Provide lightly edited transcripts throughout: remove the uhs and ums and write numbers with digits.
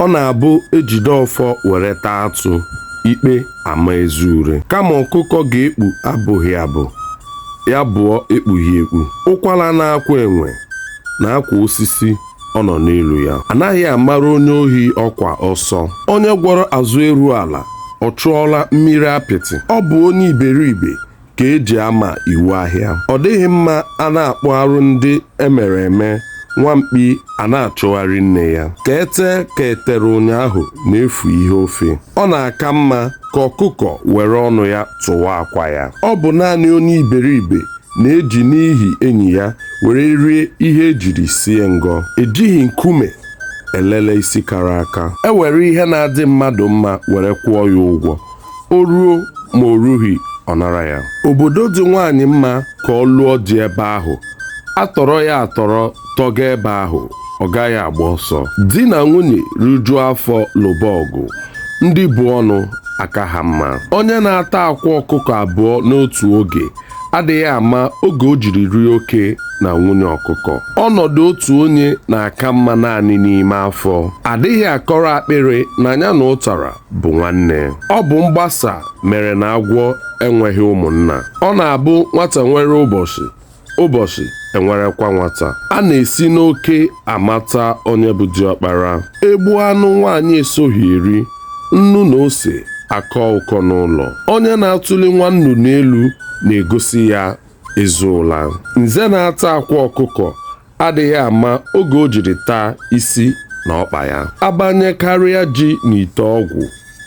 ọ na-abụ ejide ọfọ were taa atụ, ikpe ama ezi ure. Kama ọkụkọ ga-ekpu abụghị abụ, ya bụọ ekpughị ekpu. Ụkwara na-akwa enwe na-akwa osisi ọ nọ n'elu ya. Anaghị amara onye ohi ọkwa ọsọ. Onye gwọrọ azụ eru ala, ọ chụọla mmiri apịtị. Ọ bụ onye iberibe ka eji ama iwu ahịa. Ọ dịghị mma a na-akpọ arụ ndị emere eme, nwamkpi a na-achọgharị nne ya. Ka etere ụnyaahụ na-efu ihe ofe. Ọ na-aka mma ka ọkụkọ were ọnụ ya tụwa akwa ya. Ọ bụ naanị onye iberibe na-eji n'ihi enyi ya were rie ihe ejiri sie ngọ. Ejighị nkume elele isi kara aka. Ewere ihe na-adị mmadụ mma were kwụọ ya ụgwọ. O ruo ma o rughị, ọ nara ya. Obodo dị nwaanyị mma ka ọ lụọ dị ebe ahụ. Atọrọ ya atọrọ tọga ebe ahụ, ọ gaghị agba ọsọ. Di na nwunye rijuo afọ lụba ọgụ, ndị bụ ọnụ aka ha mma. Onye na-ata akwa ọkụkọ abụọ n'otu oge adịghị ama oge o jiri rie oke na nwunye ọkụkọ. Ọnọdụ otu onye na-aka mma naanị n'ime afọ. Adịghị akọrọ akpịrị na ya na ụtara bụ nwanne. Ọ bụ mgbasa mere na agwọ enweghị ụmụnna. Ọ na-abụ nwata nwere ụbọchị enwerekwa nwata. A na-esi n'oke amata onye bụ diọkpara. Egbu anụ nwaanyị esoghị eri, nnu na ose akọ ụkọ n'ụlọ. Onye na-atụli nwannu n'elu na-egosi ya ezu ụla. Nze na-ata akwa ọkụkọ adịghị ama oge o jiri taa isi na ọkpa ya. Abanye karịa ji n'ite ọgwụ,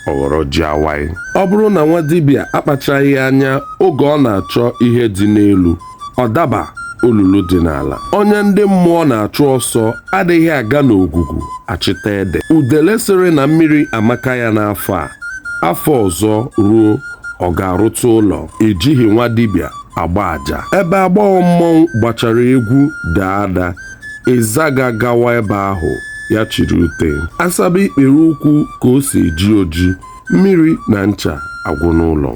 ọ ghọrọ ji awaị. Ọ bụrụ na nwa dibịa akpachaghị anya oge ọ na-achọ ihe dị n'elu, ọ daba olulu dị n'ala. Onye ndị mmụọ na-achụ ọsọ adịghị aga n'ogwugwu achịta ede. Udele sịrị na mmiri amaka ya n'afọ a, afọ ọzọ ruo ọ ga-arụta ụlọ. Ejighị nwa dibịa agba aja. Ebe agbọghọ mmọnwụ gbachara egwu daa ada, ịzaga gawa ebe ahụ, ya chiri ute. Asaba ikpere ukwu ka o si eji oji, mmiri na ncha agwụ n'ụlọ.